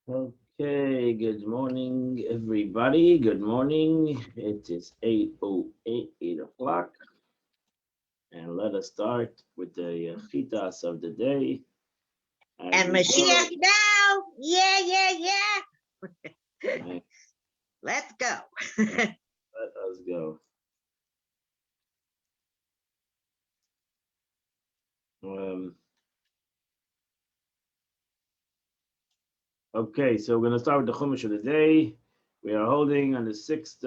Okay, good morning, everybody. Good morning. It is 8:08, 8 o'clock. And let us start with the chitas of the day as And we Mashiach go. now. Yeah. Right, Let's go. let us go. Um, okay, so we're going to start with the Chumash of the day. We are holding on the sixth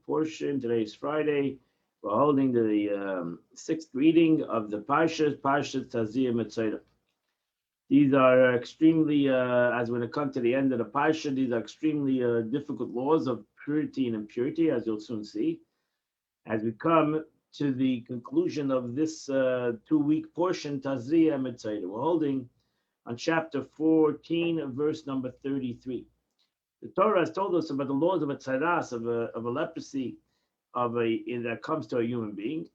portion. Today is Friday. We're holding the sixth reading of the Parsha Taziyah Mitzvah. These are extremely, as when it comes to the end of the Parsha, these are extremely difficult laws of purity and impurity, as you'll soon see. As we come to the conclusion of this 2-week portion, Tazria Mitzayda, we're holding on chapter 14, verse number 33. The Torah has told us about the laws of a tzaras, of a leprosy, that comes to a human being,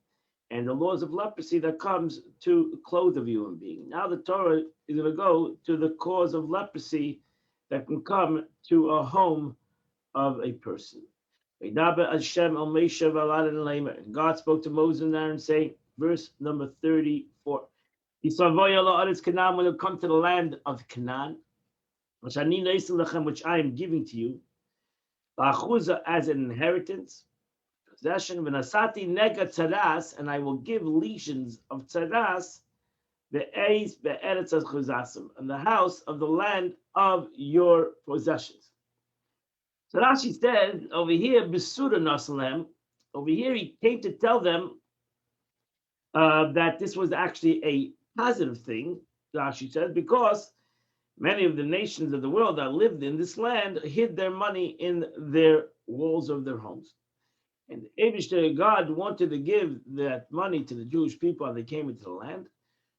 and the laws of leprosy that comes to clothe a human being. Now the Torah is going to go to the cause of leprosy that can come to a home of a person. God spoke to Moses and Aaron saying, verse number 34. He saw Canaan when it come to the land of Canaan, which I am giving to you, as an inheritance, possession, v'nasati nega tzaras, and I will give lesions of tzaras, be'eis be'eretz chuzasim, in the house of the land of your possessions. So Rashi says over here, Besura Nasalem, over here he came to tell them that this was actually a positive thing, Rashi says, because many of the nations of the world that lived in this land hid their money in their walls of their homes. And Abishter, God wanted to give that money to the Jewish people as they came into the land.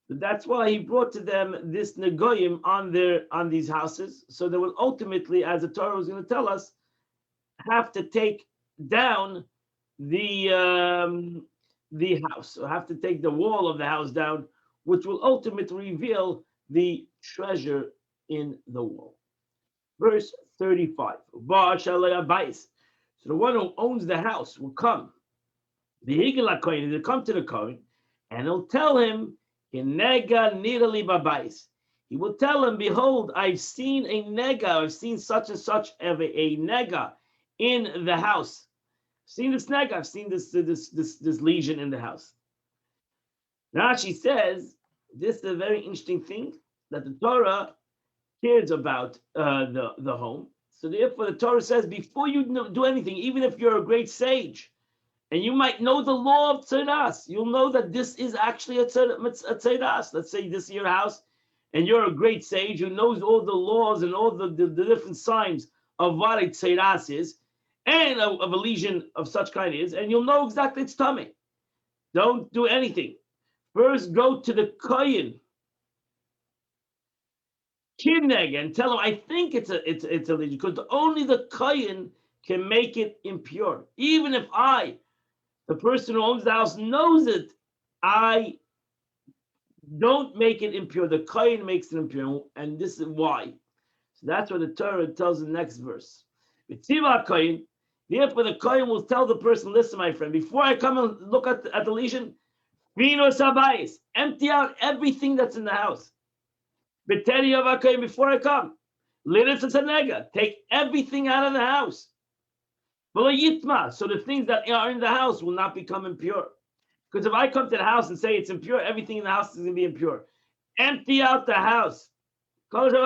But that's why he brought to them this negoyim on these houses. So they will ultimately, as the Torah was going to tell us, have to take down the house, or have to take the wall of the house down, which will ultimately reveal the treasure in the wall. Verse 35. So the one who owns the house will come. The Higel HaKohen will come to the Kohen, and he'll tell him, "Nega nirali babais." He will tell him, "Behold, I've seen a nega. I've seen such and such of a nega in the house. I've seen this nega. I've seen this lesion in the house." Rashi says this is a very interesting thing that the Torah cares about the home. So therefore, the Torah says before you do anything, even if you're a great sage, and you might know the law of tzeras, you'll know that this is actually a tzeras. Let's say this is your house, and you're a great sage who knows all the laws and all the different signs of what a tzeras is, and of a lesion of such kind is, and you'll know exactly its tummy. Don't do anything. First, go to the kohen, kineg, and tell him, I think it's a lesion, because only the kohen can make it impure. Even if the person who owns the house, knows it, I don't make it impure. The kohen makes it impure, and this is why. So that's what the Torah tells the next verse. Kohen, therefore the kohen will tell the person, listen, my friend, before I come and look at the lesion, empty out everything that's in the house. Before I come, take everything out of the house. So the things that are in the house will not become impure. Because if I come to the house and say it's impure, everything in the house is going to be impure. Empty out the house. And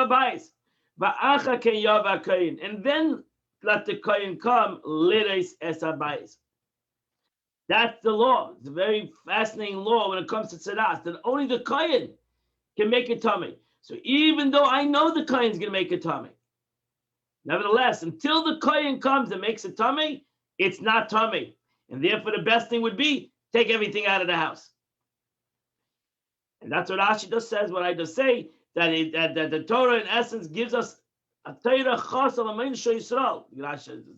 then let the kohen come. That's the law. It's a very fascinating law when it comes to tzeras, that only the kohen can make a tummy. So even though I know the kohen is going to make a tummy, nevertheless, until the kohen comes and makes a tummy, it's not tummy. And therefore, the best thing would be take everything out of the house. And that's what Rashi just says, what I just say, that the Torah in essence gives us a Torah chas al amin Yisrael,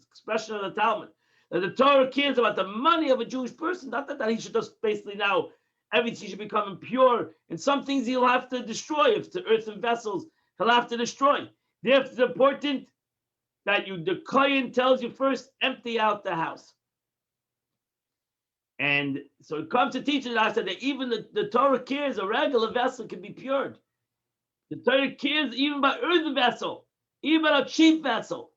expression of the Talmud, that the Torah cares about the money of a Jewish person, not that he should just basically now, everything should become impure, and some things he'll have to destroy, if it's earthen vessels, he'll have to destroy. Therefore, it's important that the Kohen tells you first, empty out the house. And so it comes to teach us that even the Torah cares a regular vessel can be pured. The Torah cares even about earthen vessel, even about a cheap vessel.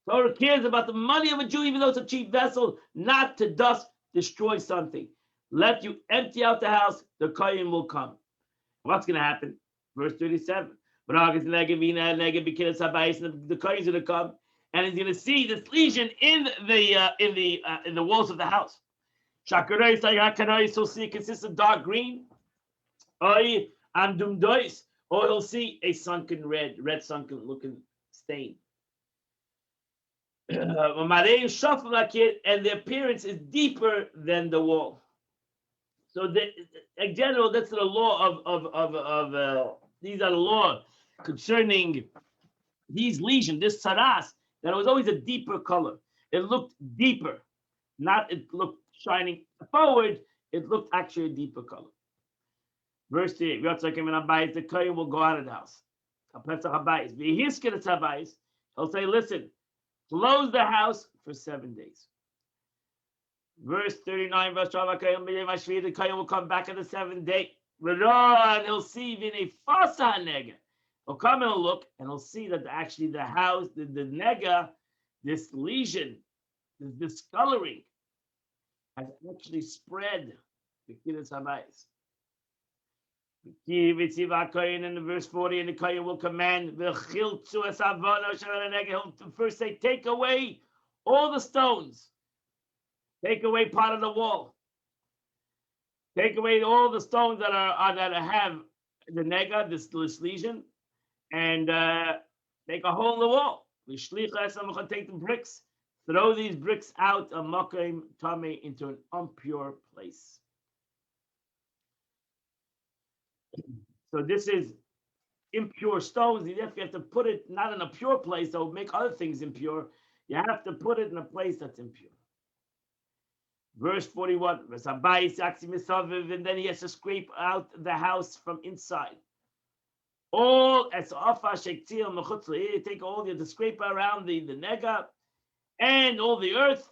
The Torah cares about the money of a Jew, even though it's a cheap vessel, not to thus destroy something. Let you empty out the house, the Kohen will come. What's going to happen? Verse 37. The Kohen is going to come, and he's going to see this lesion in the walls of the house. He'll see it consists of dark green, or he'll see a sunken red sunken looking stain. And the appearance is deeper than the wall. So in general, that's the law of these are the law concerning these lesions, this tsaras, that it was always a deeper color. It looked deeper, not it looked shining forward. It looked actually a deeper color. Verse 3, the Kohen will go out of the house. He'll say, listen, close the house for 7 days. Verse 39, verse 12, the Kohen will come back on the 7th day. And he'll see he'll come and he'll look and he'll see that actually the house, the nega, this lesion, this discoloring has actually spread the Kiddush Habayis. In the verse 40, and the Kohen will command he'll first say, take away all the stones, take away part of the wall, take away all the stones that have the nega, this lesion, and make a hole in the wall. Take the bricks, throw these bricks out a makom tamei into an impure place. So this is impure stones. You have to put it not in a pure place that will make other things impure. You have to put it in a place that's impure. Verse 41, and then he has to scrape out the house from inside. All as you take all the scrape around the nega and all the earth.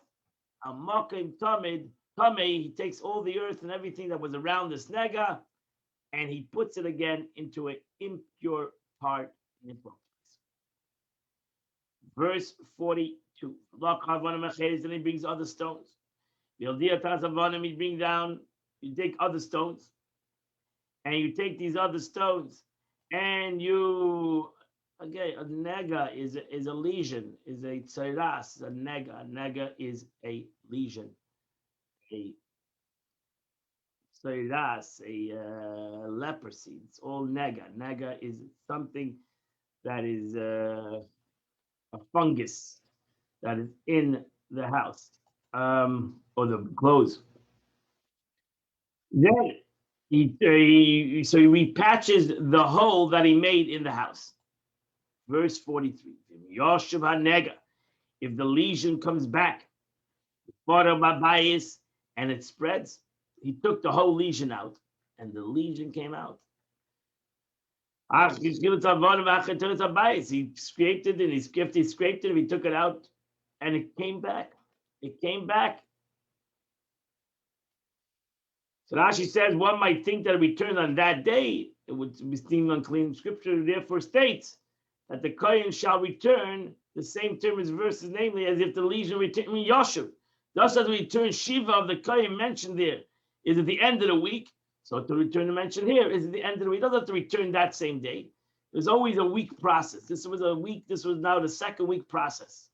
He takes all the earth and everything that was around this nega, and he puts it again into an impure part in the place. Verse 42. And he brings other stones. He brings down, you take other stones, and you take these other stones, and you, again, a nega is a lesion, is a tsaras, a nega. A nega is a lesion, a tsaras, a leprosy. It's all nega. Nega is something that is a fungus that is in the house. Or the clothes. Then he repatches the hole that he made in the house. Verse 43. Yoshev hanega. If the lesion comes back, and it spreads, he took the whole lesion out, and the lesion came out. He scraped it, and he scraped it, he took it out, and it came back. It came back. So Rashi says one might think that it returned on that day. It would be deemed unclean. Scripture therefore states that the Kohen shall return, the same term as verses, namely as if the lesion returned Yoshev. Thus as we return Shiva of the Kohen mentioned there is at the end of the week. So to return the mention here is at the end of the week. It doesn't have to return that same day. There's always a week process. This was now the second week process.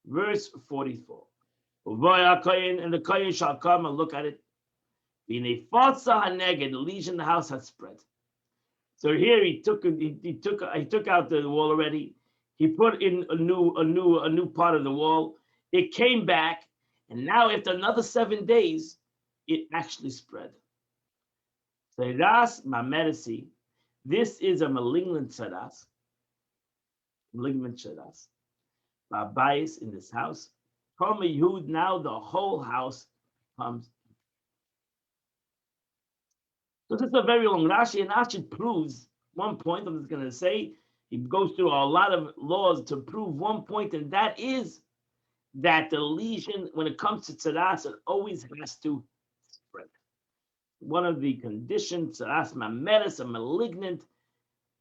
Verse 44. And the Kohen shall come and look at it. In a fatsa haneged, the lesion in the house had spread. So here he took out the wall already. He put in a new part of the wall. It came back, and now after another 7 days, it actually spread. Tsaras mameresi. This is a malignant tsaras. Malignant tsaras. Babayis in this house. From Yehud, now the whole house comes. So this is a very long Rashi, and Rashi proves one point I'm just going to say He goes through a lot of laws to prove one point, and that is that the lesion, when it comes to tzaras, it always has to spread. One of the conditions, tzaras mameres, a malignant,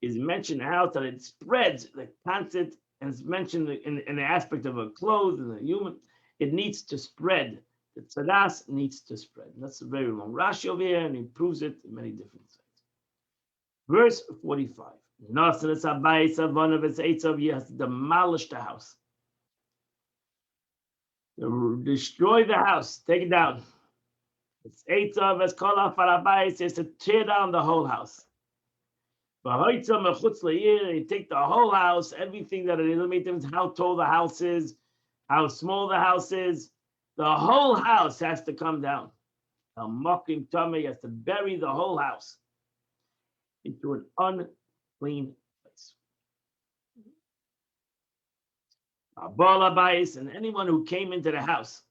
is mentioned how that it spreads the concept, and it's mentioned in the aspect of a clothes and a human. It needs to spread. The tzaras needs to spread. And that's a very long Rashi over here, and he proves it in many different sites. Verse 45. Nasanas Abayis Avon of its Eitzav, he has to demolish the house. Destroy the house, take it down. It's Eitzav as Kola Farabayis is to tear down the whole house. You take the whole house, everything that it is, how tall the house is, how small the house is, the whole house has to come down. A mocking tummy has to bury the whole house into an unclean place. And anyone who came into the house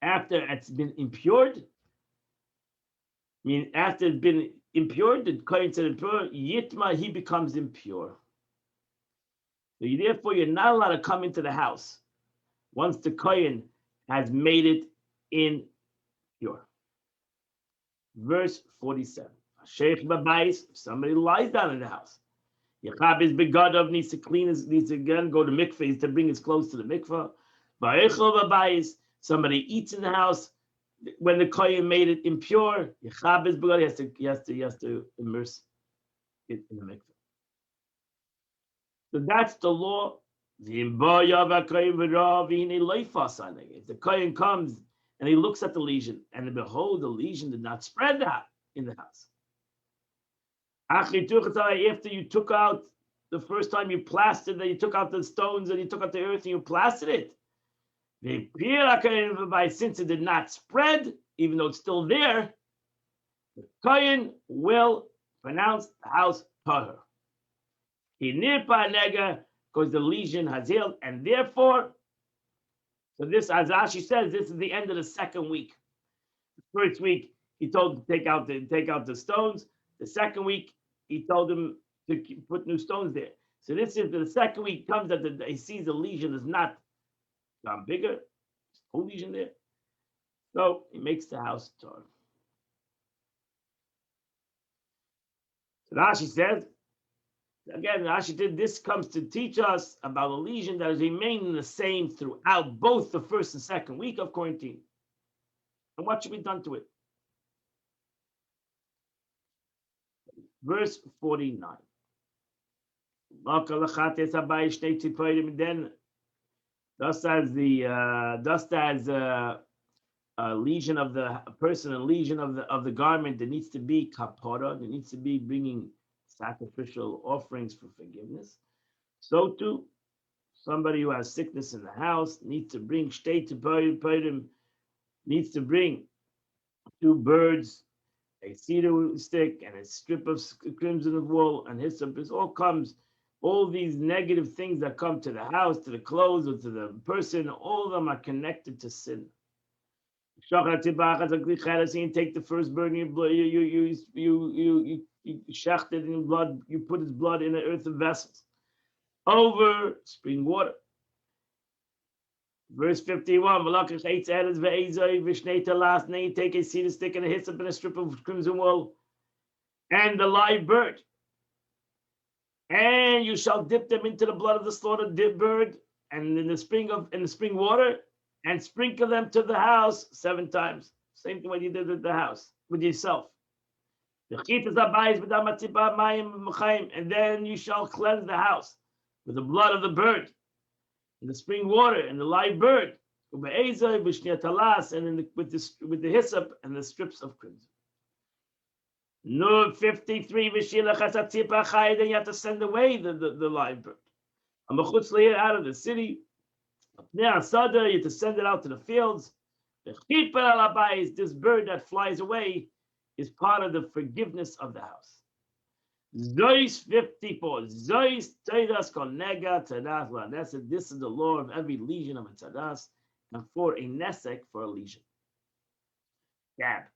after it's been impured, after it's been impure, the kohen said impure, yitma, he becomes impure. So therefore, you're not allowed to come into the house once the kohen has made it impure. Verse 47. Sheikh Babais, if somebody lies down in the house, Yachab is begadov, needs to clean his, needs to again go to mikveh to bring his clothes to the mikveh. Ba'echel Babais, somebody eats in the house when the kohen made it impure. Yachab is begadov, he has to immerse it in the mikveh. So that's the law. If the kohen comes and he looks at the lesion, and behold, the lesion did not spread out in the house. After you took out the first time you plastered, that you took out the stones and you took out the earth and you plastered it. Since it did not spread, even though it's still there, the kohen will pronounce the house tahor. Because the lesion has healed, and therefore, so this, as Rashi says, this is the end of the second week. The first week he told him to take out the stones. The second week he told him to put new stones there. So this is the second week comes that he sees the lesion has not gone bigger, no lesion there. So he makes the house tahor. So Rashi says. Again, Rashi did this comes to teach us about a lesion that has remained the same throughout both the first and second week of quarantine. And what should be done to it? Verse 49. Then, just as a lesion of the person, a lesion of the garment, there needs to be kapara, there needs to be bringing sacrificial offerings for forgiveness. So too, somebody who has sickness in the house needs to bring needs to bring 2 birds, a cedar stick, and a strip of crimson of wool, and hyssop. It all comes, all these negative things that come to the house, to the clothes, or to the person, all of them are connected to sin. You take the first bird, you shecht it in blood, you put his blood in an earthen vessels over spring water. Verse 51, then you take a cedar stick and a hyssop and a strip of crimson wool and the live bird, and you shall dip them into the blood of the slaughtered bird and in the spring water, and sprinkle them to the house 7 times. Same thing what you did with the house, with yourself. And then you shall cleanse the house with the blood of the bird, and the spring water, and the live bird, and with the hyssop and the strips of crimson. No 53, then you have to send away the live bird. Out of the city. You have to send it out to the fields. This bird that flies away is part of the forgiveness of the house. Zois 54. Zois Teidas Kol Nega Tadas. This is the law of every lesion of a Tadas, and for a Nesek, for a lesion. Gab.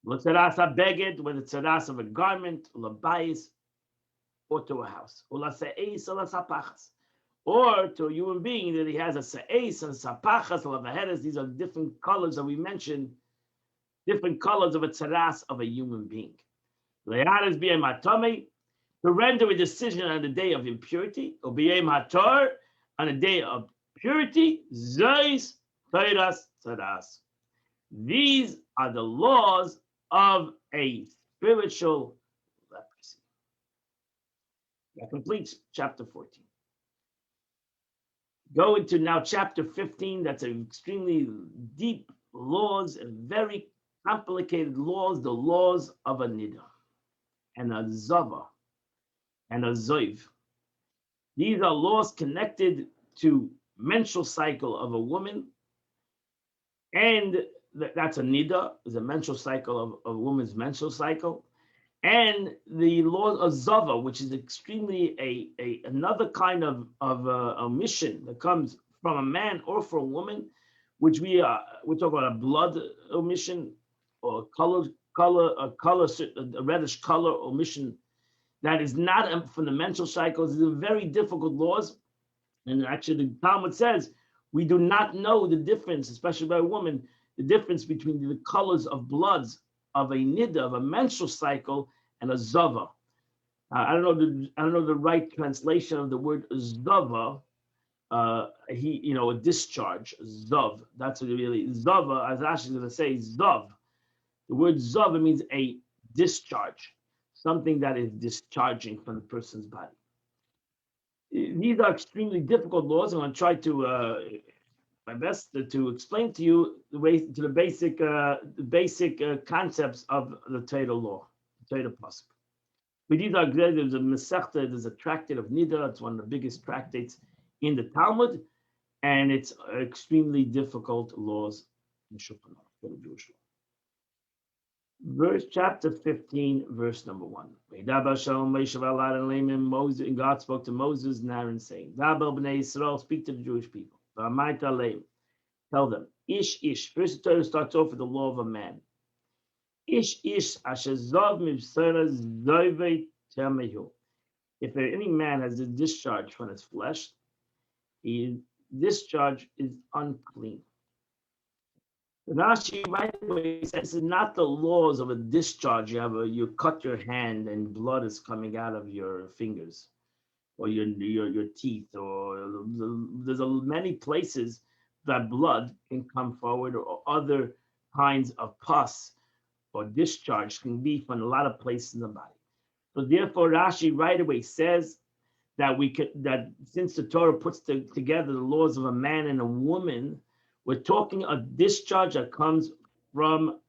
L'Tadas HaBeged, when the Tadas of a garment, L'Bayis, or to a house. Or to a human being that he has a sa'es and sapachas, lavaheres. These are different colors that we mentioned, different colors of a tzaras of a human being. To render a decision on the day of impurity, or b'yem hator, on the day of purity, zois teiras tzaras. These are the laws of a spiritual leprosy. That completes chapter 14. Go into now chapter 15. That's an extremely deep laws and very complicated laws, the laws of a nida and a zava and a zoiv. These are laws connected to menstrual cycle of a woman, and that's a nida, is a menstrual cycle of a woman's menstrual cycle, and the law of zava, which is extremely another kind of omission that comes from a man or from a woman, which we talk about a blood omission or a reddish color omission that is not from the menstrual cycles. These are very difficult laws, and actually the Talmud says we do not know the difference, especially by a woman, the difference between the colors of bloods of a nida, of a menstrual cycle, and a zava. I don't know the right translation of the word zava. A discharge, zav. That's what really zava. As Ash is going to say, zav. The word zav means a discharge, something that is discharging from the person's body. These are extremely difficult laws. I'm going to try to my best to explain to you the way to the basic concepts of the Torah law, the Torah pasuk. But these are great. There's a Masechta, there's a tractate of Nida. It's one of the biggest tractates in the Talmud, and it's extremely difficult laws in Shulchan Aruch for the Jewish law. Chapter 15, verse number 1. Moses, and God spoke to Moses and Aaron, saying, B'nai Yisrael, speak to the Jewish people. Tell them, Ish Ish. First, the Torah starts off with the law of a man. Ish Ish asher zav mibsara zoivei temehu. If any man has a discharge from his flesh, his discharge is unclean. Rashi right away says this is not the laws of a discharge. You cut your hand and blood is coming out of your fingers or your teeth, or there's many places that blood can come forward, or other kinds of pus or discharge can be from a lot of places in the body. So therefore, Rashi right away says that that since the Torah puts together the laws of a man and a woman, we're talking a discharge that comes from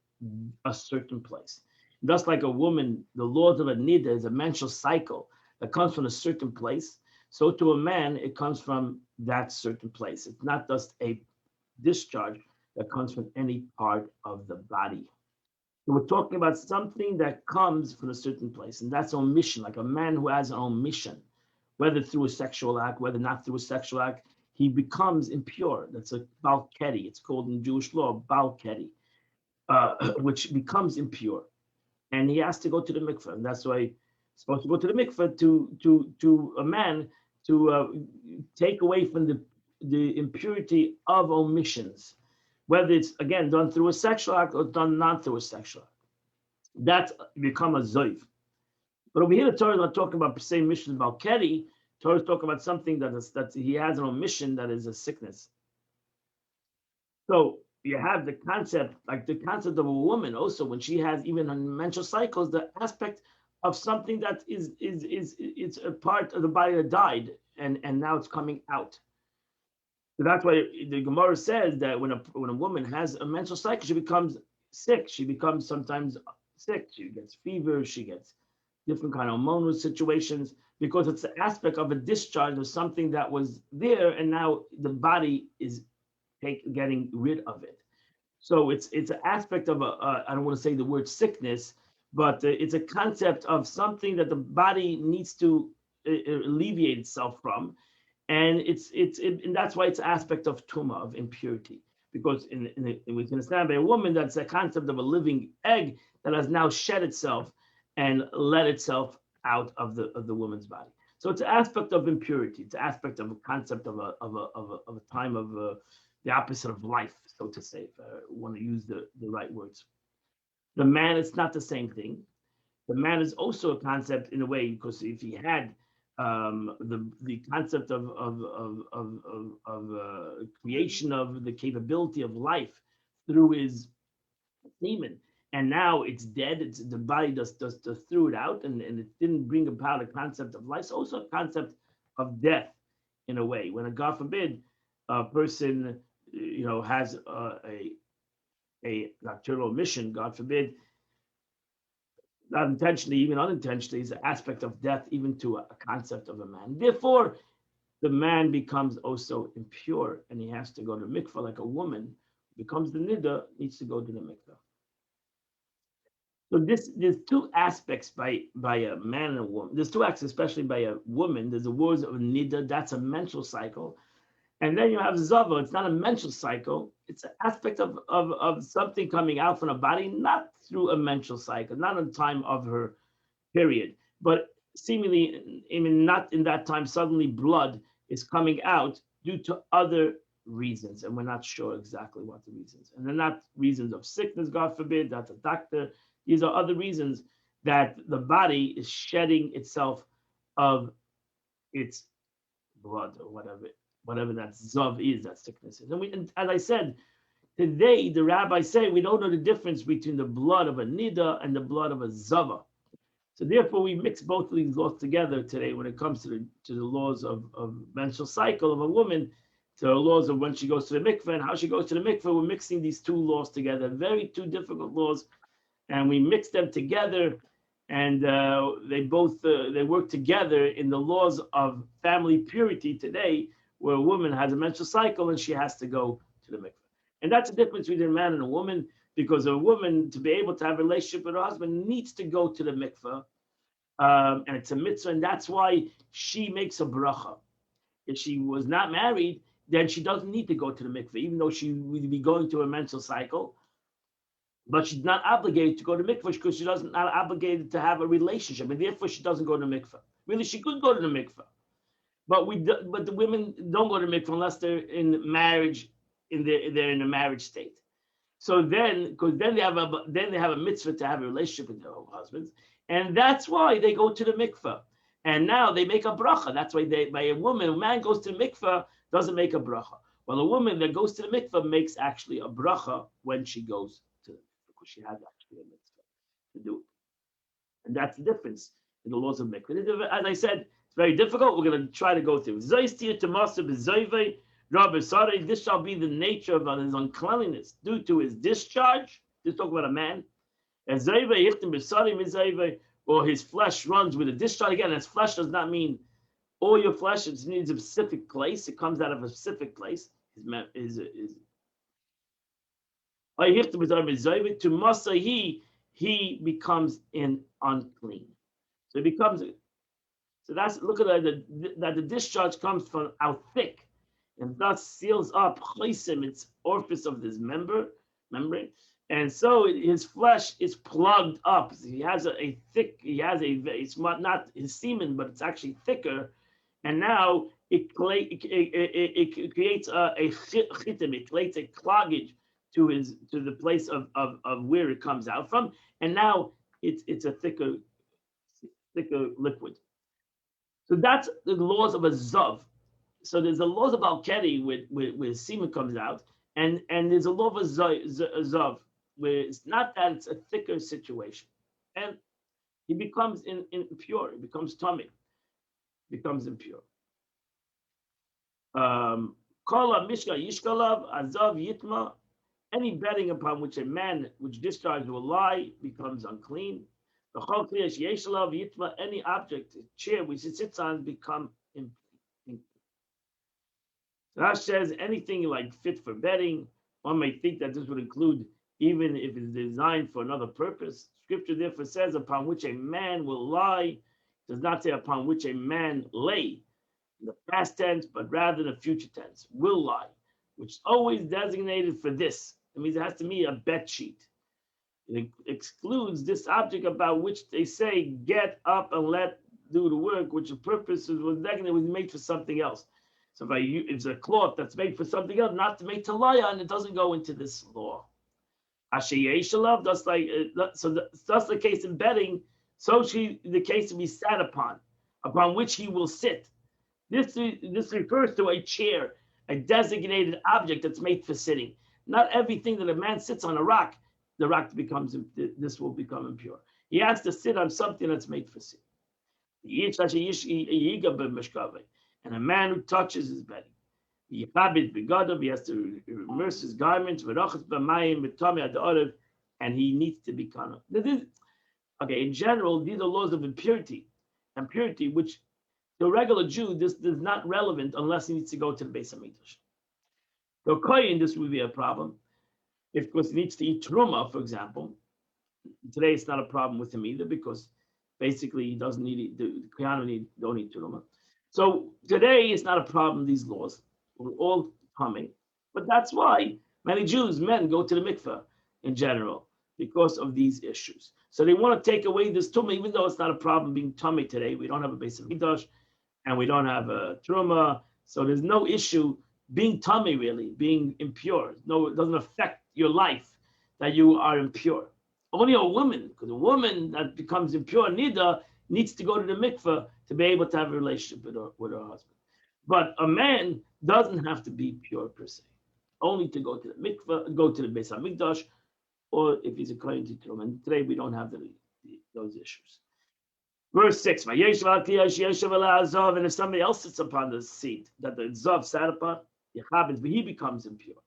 a certain place. Just like a woman, the laws of a nida is a menstrual cycle that comes from a certain place. So to a man, it comes from that certain place. It's not just a discharge that comes from any part of the body. So we're talking about something that comes from a certain place, and that's omission, like a man who has an omission, whether through a sexual act, whether not through a sexual act, he becomes impure. That's a balkedi. It's called in Jewish law, balkedi, which becomes impure. And he has to go to the mikveh. And that's why he's supposed to go to the mikveh to a man to take away from the impurity of omissions, whether it's, again, done through a sexual act or done not through a sexual act. That's become a zoiv. But over here, the Torah is not talking about per se mission balkedi. Torah is talking about something that he has an omission that is a sickness. So you have the concept, like the concept of a woman also, when she has even on menstrual cycles, the aspect of something that it's a part of the body that died and now it's coming out. So that's why the Gemara says that when a woman has a menstrual cycle, she becomes sick. She becomes sometimes sick. She gets fever. She gets different kind of hormonal situations, because it's the aspect of a discharge of something that was there and now the body is getting rid of it. So it's an aspect of I don't want to say the word sickness, but it's a concept of something that the body needs to alleviate itself from, and and that's why it's an aspect of tuma, of impurity, because we can understand by a woman that's a concept of a living egg that has now shed itself and let itself out of the woman's body. So it's an aspect of impurity. It's an aspect of a concept of a time of the opposite of life, so to say, if I want to use the right words. The man, it's not the same thing. The man is also a concept in a way, because if he had the concept of creation of the capability of life through his semen, and now it's dead. It's the body just threw it out, and it didn't bring about a concept of life. It's also a concept of death in a way. When a God forbid a person has a nocturnal emission, God forbid, not intentionally, even unintentionally, is an aspect of death, even to a concept of a man. Therefore, the man becomes also impure, and he has to go to mikvah like a woman becomes the nida, needs to go to the mikvah. So there's two aspects by a man and a woman. There's two aspects, especially by a woman. There's the words of nida, that's a menstrual cycle. And then you have zava, it's not a menstrual cycle, it's an aspect of something coming out from the body, not through a menstrual cycle, not in the time of her period, but seemingly, not in that time, suddenly blood is coming out due to other reasons, and we're not sure exactly what the reasons. And they're not reasons of sickness, God forbid, that's a doctor. These are other reasons that the body is shedding itself of its blood, or whatever that zav is, that sickness is. And as I said, today the rabbis say we don't know the difference between the blood of a nida and the blood of a zava. So therefore, we mix both of these laws together today when it comes to the laws of menstrual cycle of a woman, to the laws of when she goes to the mikveh and how she goes to the mikveh. We're mixing these two laws together, very two difficult laws, and we mix them together, and they work together in the laws of family purity today, where a woman has a menstrual cycle and she has to go to the mikveh. And that's the difference between a man and a woman, because a woman, to be able to have a relationship with her husband, needs to go to the mikveh, and it's a mitzvah, and that's why she makes a bracha. If she was not married, then she doesn't need to go to the mikveh, even though she would be going to a menstrual cycle. But she's not obligated to go to mikveh because she's not obligated to have a relationship, and therefore she doesn't go to mikveh. Really, she could go to the mikveh, but the women don't go to mikveh unless they're in marriage, they're in a marriage state. So then, because then they have a mitzvah to have a relationship with their husbands, and that's why they go to the mikveh. And now they make a bracha. That's why by a man goes to the mikveh, doesn't make a bracha. Well, a woman that goes to the mikveh makes actually a bracha when she goes to the mikveh, because she has actually a mitzvah to do it. And that's the difference in the laws of mikveh. As I said, it's very difficult. We're going to try to go through. This shall be the nature of his uncleanliness due to his discharge. Just talk about a man. Or his flesh runs with a discharge. Again, his flesh does not mean all your flesh. It needs a specific place. It comes out of a specific place. To Masa, he becomes unclean. So it becomes. So that's, look at that the discharge comes from how thick, and thus seals up its orifice of this membrane, and so his flesh is plugged up. He has it's not his semen, but it's actually thicker, and now it creates a chitim. It creates a cloggage to the place of where it comes out from, and now it's a thicker liquid. So that's the laws of a zav. So there's the laws of Al-Keri where semen comes out, and there's a law of a zav where it's not that it's a thicker situation, and he becomes impure. He becomes tummy, becomes impure. Kala mishka yishkalav azav yitma. Any bedding upon which a man which discharges will lie becomes unclean. Any object, chair which it sits on, become impure. Rash says anything like fit for bedding. One may think that this would include even if it's designed for another purpose. Scripture therefore says upon which a man will lie. It does not say upon which a man lay in the past tense, but rather in the future tense, will lie, which is always designated for this. It means it has to be a bed sheet. It excludes this object about which they say, get up and let do the work, which the purpose was negative, was made for something else. So if it's a cloth that's made for something else, not made to lie on, it doesn't go into this law. Ashayeshalav, that's like that's the case in bedding. So the case to be sat upon which he will sit. This refers to a chair, a designated object that's made for sitting. Not everything that a man sits on a rock, the rock becomes this will become impure. He has to sit on something that's made for sitting. And a man who touches his bedding, he has to immerse his garments, and he needs to be kana. Okay, in general, these are laws of impurity, which the regular Jew, this is not relevant unless he needs to go to the Beis Hamikdash. So koyin, this would be a problem. If he needs to eat truma, for example, today it's not a problem with him either because basically he doesn't need the kohanim don't eat truma. So today it's not a problem. These laws we're all coming, but that's why many Jews, men, go to the mikveh in general because of these issues. So they want to take away this tumah, even though it's not a problem being tummy today. We don't have a Beis Hamikdash, and we don't have a truma, so there's no issue being tummy really, being impure. No, it doesn't affect your life that you are impure. Only a woman, because a woman that becomes impure nida needs to go to the mikveh to be able to have a relationship with her husband. But a man doesn't have to be pure per se, only to go to the mikveh, go to the Beis Hamikdash, or if he's a kohen to truma. And today we don't have those issues. Verse 6, and if somebody else sits upon the seat that the zav sat upon, he becomes impure.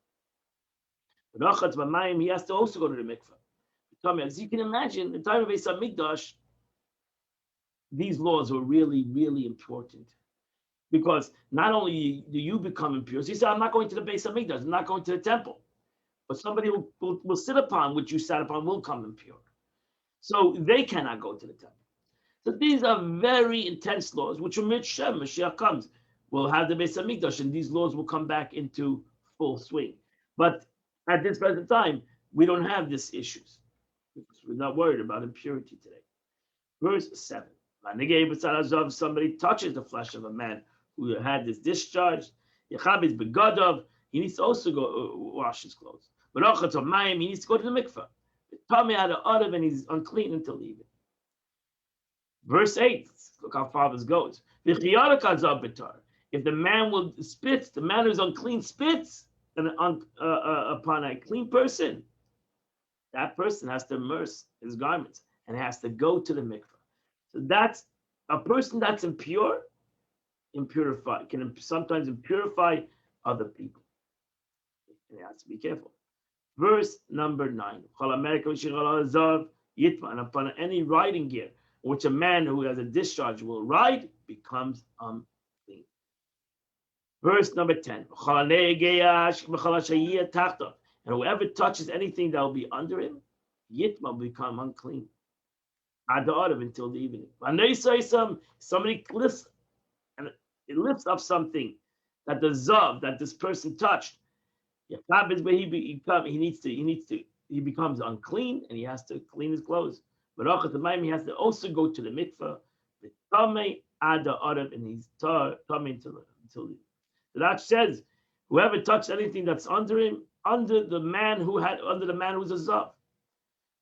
He has to also go to the mikveh. As you can imagine, in the time of Beis Hamikdash, these laws were really, really important. Because not only do you become impure, so you say, I'm not going to the Beis Hamikdash, I'm not going to the temple. But somebody will sit upon which you sat upon will come impure. So they cannot go to the temple. So these are very intense laws, which when Mashiach comes, we'll have the Beis Hamikdash, and these laws will come back into full swing. But at this present time, we don't have these issues because we're not worried about impurity today. Verse 7. If somebody touches the flesh of a man who had this discharge, he needs to also go wash his clothes. But he needs to go to the mikveh. And he's unclean until evening. Verse 8, look how far this goes. If the man will spit, the man who's unclean spits upon a clean person, that person has to immerse his garments and has to go to the mikveh. So that's a person that's impure, can sometimes impurify other people. And he has to be careful. Verse number 9. And upon any riding gear, which a man who has a discharge will ride, becomes unclean. Verse number 10. And whoever touches anything that will be under him, Yitma will become unclean. Until the evening. Somebody lifts, and it lifts up something that the zav, that this person touched. He becomes unclean, and he has to clean his clothes. But he has to also go to the mikveh, and he's coming until the. So that says, whoever touched anything that's under him, under the man who's a zav.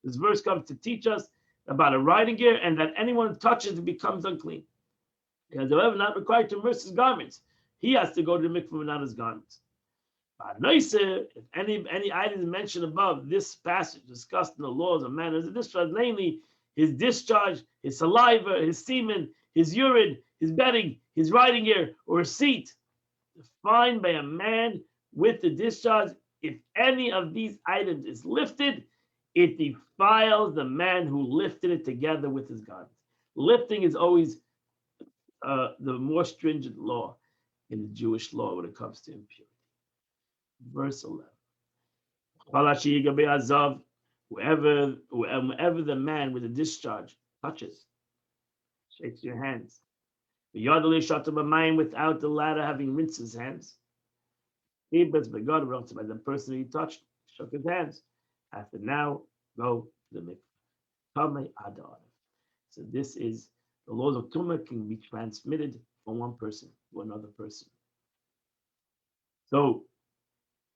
This verse comes to teach us about a riding gear, and that anyone who touches it becomes unclean. Because whoever not required to immerse his garments, he has to go to the mikveh without his garments. If any items mentioned above this passage discussed in the laws of man as a discharge, namely his discharge, his saliva, his semen, his urine, his bedding, his riding gear, or a seat, defined by a man with the discharge, if any of these items is lifted, it defiles the man who lifted it together with his garments. Lifting is always the more stringent law in the Jewish law when it comes to impurity. Verse 11. Whoever the man with the discharge touches, shakes your hands. Without the latter having rinsed his hands. By the person he touched, shook his hands. Have to now go to the mikveh. Tamei ad ha'arav. So this is the laws of tumah can be transmitted from one person to another person. So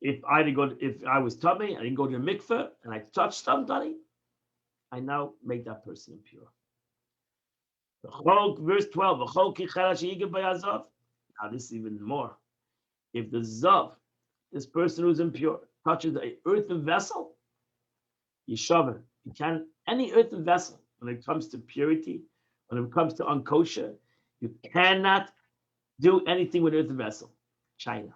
if I was tummy, I didn't go to the mikveh, and I touched somebody, I now make that person impure. Verse 12. Now this is even more. If the zav, this person who's impure, touches an earthen vessel, yeshaver. You can't any earthen vessel when it comes to purity, when it comes to unkosher, you cannot do anything with earthen vessel. China.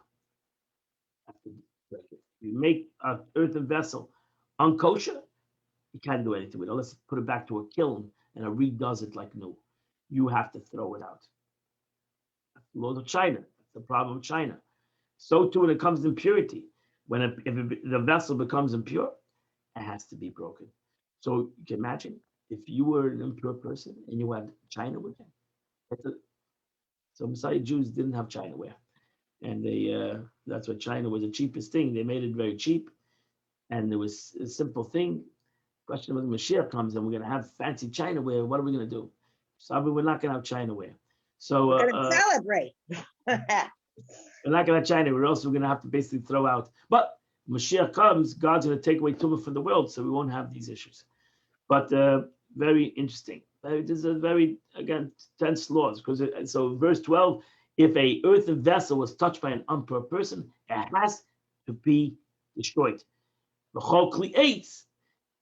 You make an earthen vessel unkosher, you can't do anything with it. Let's put it back to a kiln and it redoes it like new. You have to throw it out. That's the laws of China. That's the problem of China. So too when it comes to impurity. If the vessel becomes impure, it has to be broken. So you can imagine if you were an impure person and you had China with you. So Messiah Jews didn't have Chinaware. And that's why China was the cheapest thing. They made it very cheap. And it was a simple thing. Question when Mashiach comes and we're going to have fancy Chinaware, what are we going to do? So we're not going to have Chinaware. So We're going to celebrate. we're not going to have Chinaware, or else we're going to have to basically throw out. But Mashiach comes, God's going to take away tumah from the world, so we won't have these issues. But very interesting. This is a very, again, tense laws. So verse 12, if a earthen vessel was touched by an impure person, it has to be destroyed. The whole creates.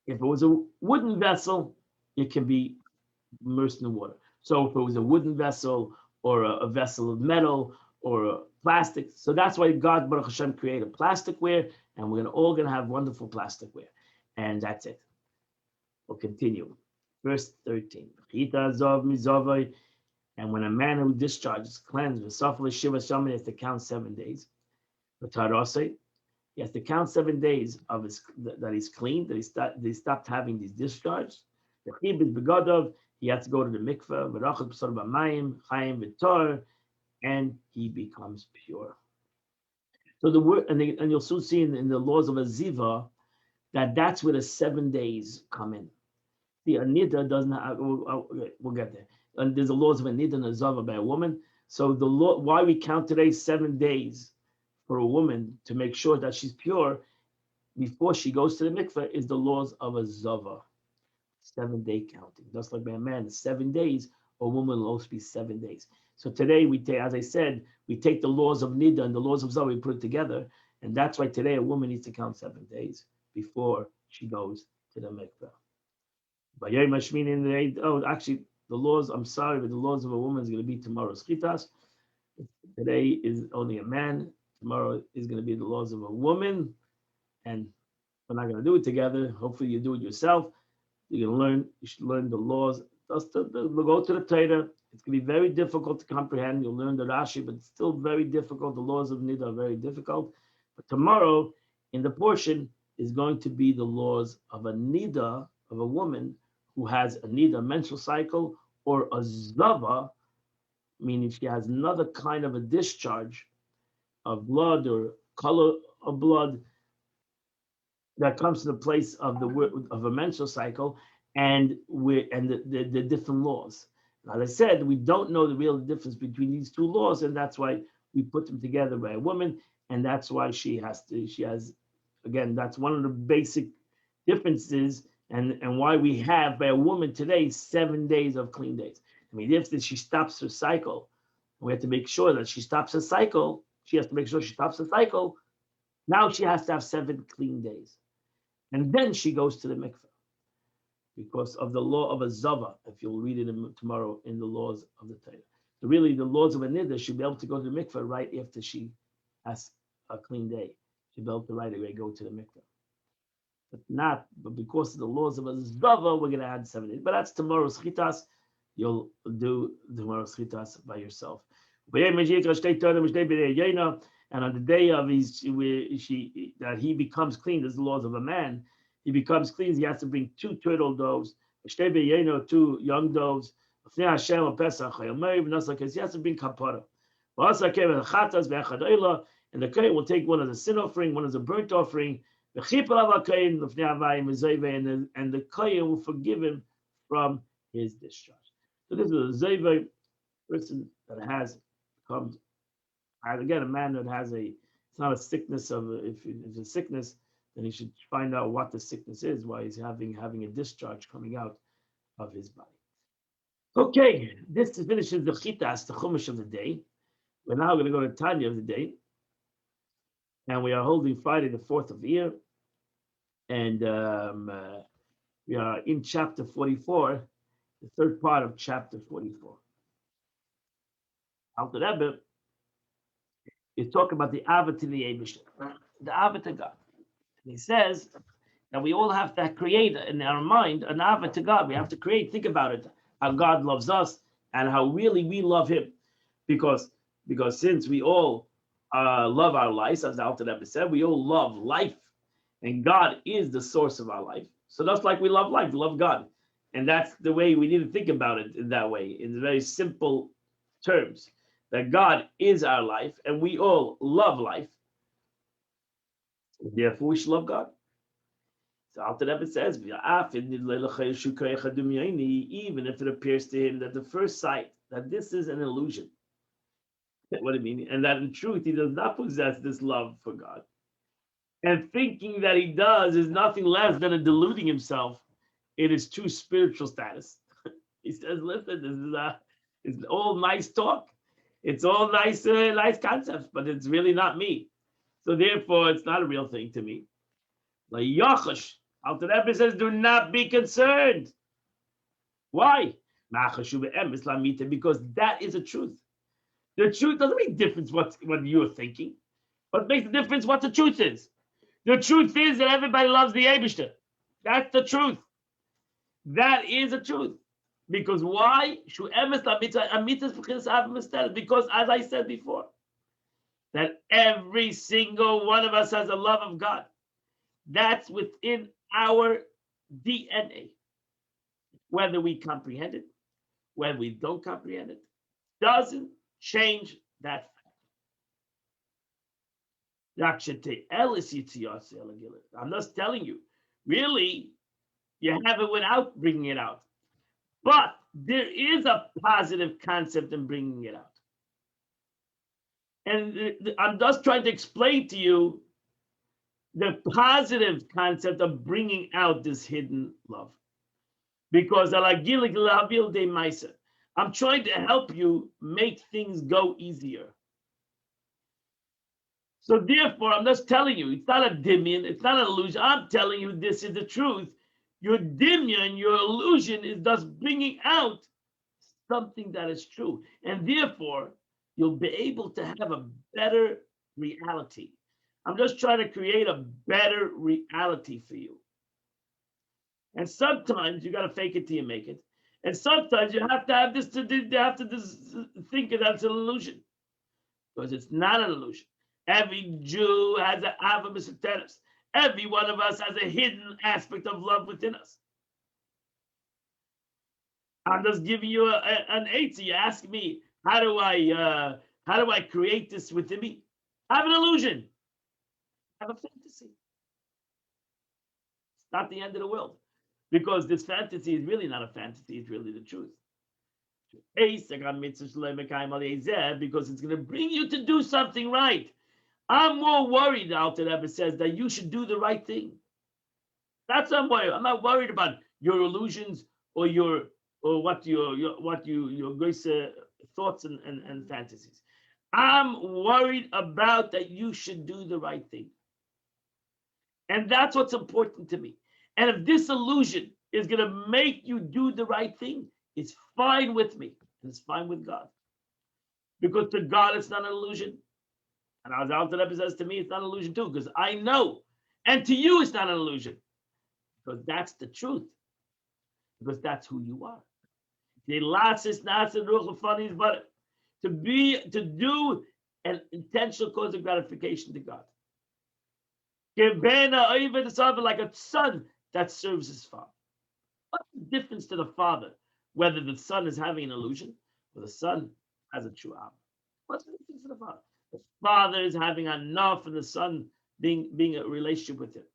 If it was a wooden vessel, it can be immersed in the water. So if it was a wooden vessel or a vessel of metal or a plastic, so that's why God, Baruch Hashem, created plasticware, and we're all going to have wonderful plasticware. And that's it. We'll continue. Verse 13. And when a man who discharges, cleanses, he has to count 7 days. He has to count 7 days of that he's clean, that he stopped having these discharges. He has to go to the mikveh, and he becomes pure. So the word, and you'll soon see in the laws of a ziva that's where the 7 days come in. The anida doesn't have, we'll get there. And there's the laws of anida and a zava by a woman. So the law, why we count today 7 days for a woman to make sure that she's pure before she goes to the mikveh is the laws of a zava. 7 day counting. Just like by a man, 7 days, a woman will also be 7 days. So today we take, as I said, we take the laws of nida and the laws of zava, we put it together. And that's why today a woman needs to count 7 days before she goes to the mikveh. Actually, the laws, I'm sorry, but the laws of a woman is going to be tomorrow's chitas. Today is only a man. Tomorrow is going to be the laws of a woman. And we're not going to do it together. Hopefully you do it yourself. You're going to learn, you should learn the laws. Just go to the Torah. It's going to be very difficult to comprehend. You'll learn the Rashi, but it's still very difficult. The laws of Nida are very difficult. But tomorrow, in the portion, is going to be the laws of a Nida, of a woman who has a Nida, menstrual cycle, or a Zava, meaning she has another kind of a discharge of blood or color of blood that comes to the place of a menstrual cycle, and the different laws. As I said, we don't know the real difference between these two laws, and that's why we put them together by a woman, and that's why she has, again, that's one of the basic differences, and why we have by a woman today 7 days of clean days. I mean, if she stops her cycle, we have to make sure that she stops her cycle. She has to make sure she stops her cycle. Now she has to have 7 clean days. And then she goes to the mikveh because of the law of a zava, if you'll read it tomorrow in the laws of the Torah. So really, the laws of a nida should be able to go to the mikveh right after she has a clean day. She'll be able to right away go to the mikveh. But because of the laws of a zava, we're going to add 7 days. But that's tomorrow's chitas. You'll do tomorrow's chitas by yourself. And on the day of that he becomes clean, there's the laws of a man. He becomes clean. He has to bring 2 turtle doves, 2 young doves. He has to bring kapara. And the kohen will take one as a sin offering, one as a burnt offering. And the kohen will forgive him from his discharge. So this is a zayva person that has comes, and again, a man that has it's not a sickness if it's a sickness, then he should find out what the sickness is, why he's having a discharge coming out of his body. Okay, this finishes the chitas, the chumash of the day. We're now going to go to Tanya of the day, and we are holding Friday the 4th of Iyar, and we are in chapter 44, the third part of chapter 44. Alter Rebbe is talking about the Ava to the Eibishter, the Ava to God. And he says that we all have to create in our mind an Ava to God. We have to think about it, how God loves us and how really we love Him. Because since we all love our lives, as the Alter Rebbe said, we all love life, and God is the source of our life. So that's like we love life, love God. And that's the way we need to think about it in that way, in very simple terms, that God is our life and we all love life. Therefore, we should love God. So Alter Rebbe says, even if it appears to him that the first sight, that this is an illusion. What do you mean? And that in truth, he does not possess this love for God. And thinking that he does is nothing less than a deluding himself in his true spiritual status. He says, listen, it's all nice talk. It's all nice concepts, but it's really not me. So therefore, it's not a real thing to me. Like Yachash, Alter Rebbe says, do not be concerned. Why? Because that is the truth. The truth doesn't make a difference what you're thinking. What makes the difference what the truth is? The truth is that everybody loves the Eibishter. That's the truth. That is the truth. Because why? Because as I said before, that every single one of us has a love of God. That's within our DNA. Whether we comprehend it, whether we don't comprehend it, doesn't change that fact. I'm just telling you, really, you have it without bringing it out. But there is a positive concept in bringing it out. And I'm just trying to explain to you the positive concept of bringing out this hidden love. Because I'm trying to help you make things go easier. So therefore, I'm just telling you, it's not a dimion, it's not an illusion. I'm telling you, this is the truth. Your dimion, your illusion is thus bringing out something that is true. And therefore, you'll be able to have a better reality. I'm just trying to create a better reality for you. And sometimes you got to fake it till you make it. And sometimes you have to have this think that that's an illusion. Because it's not an illusion. Every Jew has an Ava Misateres. Every one of us has a hidden aspect of love within us. I'm just giving you an answer. You ask me, how do I create this within me? I have an illusion. I have a fantasy. It's not the end of the world. Because this fantasy is really not a fantasy, it's really the truth. Because it's going to bring you to do something right. I'm more worried, Alter Rebbe says, that you should do the right thing. That's what I'm worried. I'm not worried about your illusions or your grace thoughts and fantasies. I'm worried about that you should do the right thing. And that's what's important to me. And if this illusion is going to make you do the right thing, it's fine with me. And it's fine with God. Because to God, it's not an illusion. And as Alter Rebbe says to me, it's not an illusion too, because I know. And to you, it's not an illusion. Because that's the truth. Because that's who you are. To do an intentional cause of gratification to God. Like a son that serves his father. What's the difference to the father, whether the son is having an illusion or the son has a true Abba? What's the difference to the father? The father is having enough and the son being a relationship with him.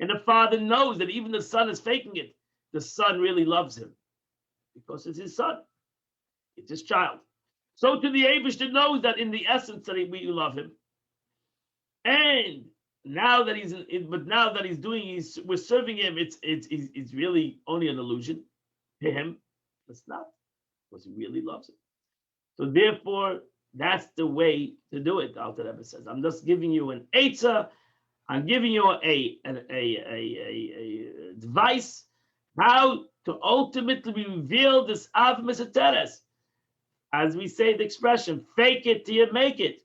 And the father knows that even the son is faking it. The son really loves him because it's his son. It's his child. So to the Eibishter knows that in the essence that we love him. And now that he's doing, we're serving him. It's really only an illusion to him. It's not, because he really loves him. So therefore, that's the way to do it. The Alter Rebbe says, "I'm just giving you an eitzah. I'm giving you a advice how to ultimately reveal this Av Meseteres. As we say the expression, fake it till you make it.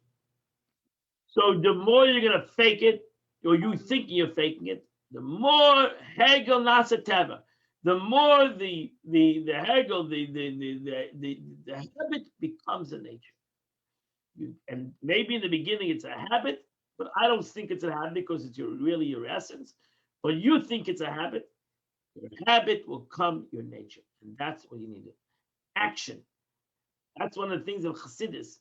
So the more you're gonna fake it, or you thinking you're faking it, the more Hegel Nasa Teva, the more the Hegel, the habit becomes a nature. And maybe in the beginning it's a habit, but I don't think it's a habit because it's really your essence. But you think it's a habit. Your habit will come your nature, and that's what you need. Action. That's one of the things of Chassidus.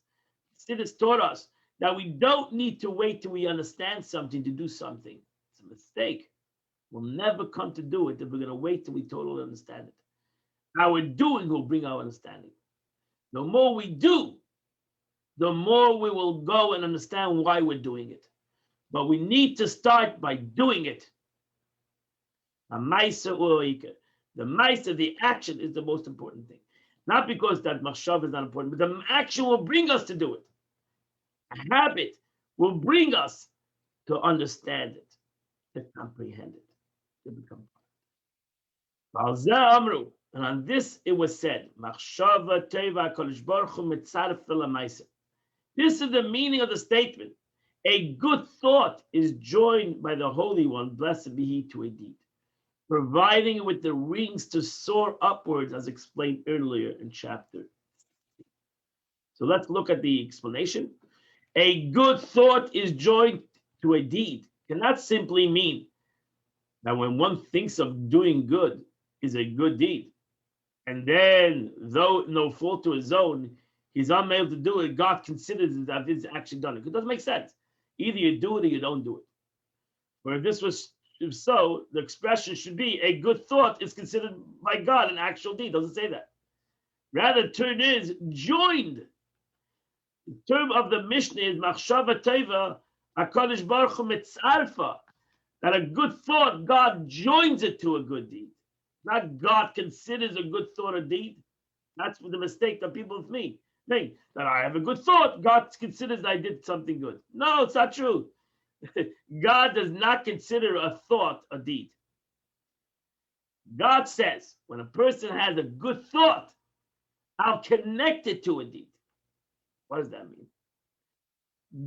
Chassidus taught us that we don't need to wait till we understand something to do something. It's a mistake. We'll never come to do it if we're going to wait till we totally understand it. Our doing will bring our understanding. The more we do, the more we will go and understand why we're doing it. But we need to start by doing it. The ma'aser, the action is the most important thing. Not because that machshav is not important, but the action will bring us to do it. A habit will bring us to understand it, to comprehend it, to become part. And on this it was said, machshava teva HaKadosh Baruch Hu mitzaref l'ma'aser. This is the meaning of the statement. A good thought is joined by the Holy One, blessed be he, to a deed, providing it with the wings to soar upwards, as explained earlier in chapter. So let's look at the explanation. A good thought is joined to a deed. Cannot simply mean that when one thinks of doing good is a good deed, and then, though no fault to his own, he's unable to do it, God considers it that he's actually done it. It doesn't make sense. Either you do it or you don't do it. But if so, the expression should be a good thought is considered by God an actual deed. It doesn't say that. Rather, the term is joined. The term of the Mishnah is machshava teva HaKadosh Baruch Hu mitzarfa. That a good thought, God joins it to a good deed. Not God considers a good thought a deed. That's the mistake that people with me think, that I have a good thought, God considers I did something good. No, it's not true. God does not consider a thought a deed. God says, when a person has a good thought, I'll connect it to a deed. What does that mean?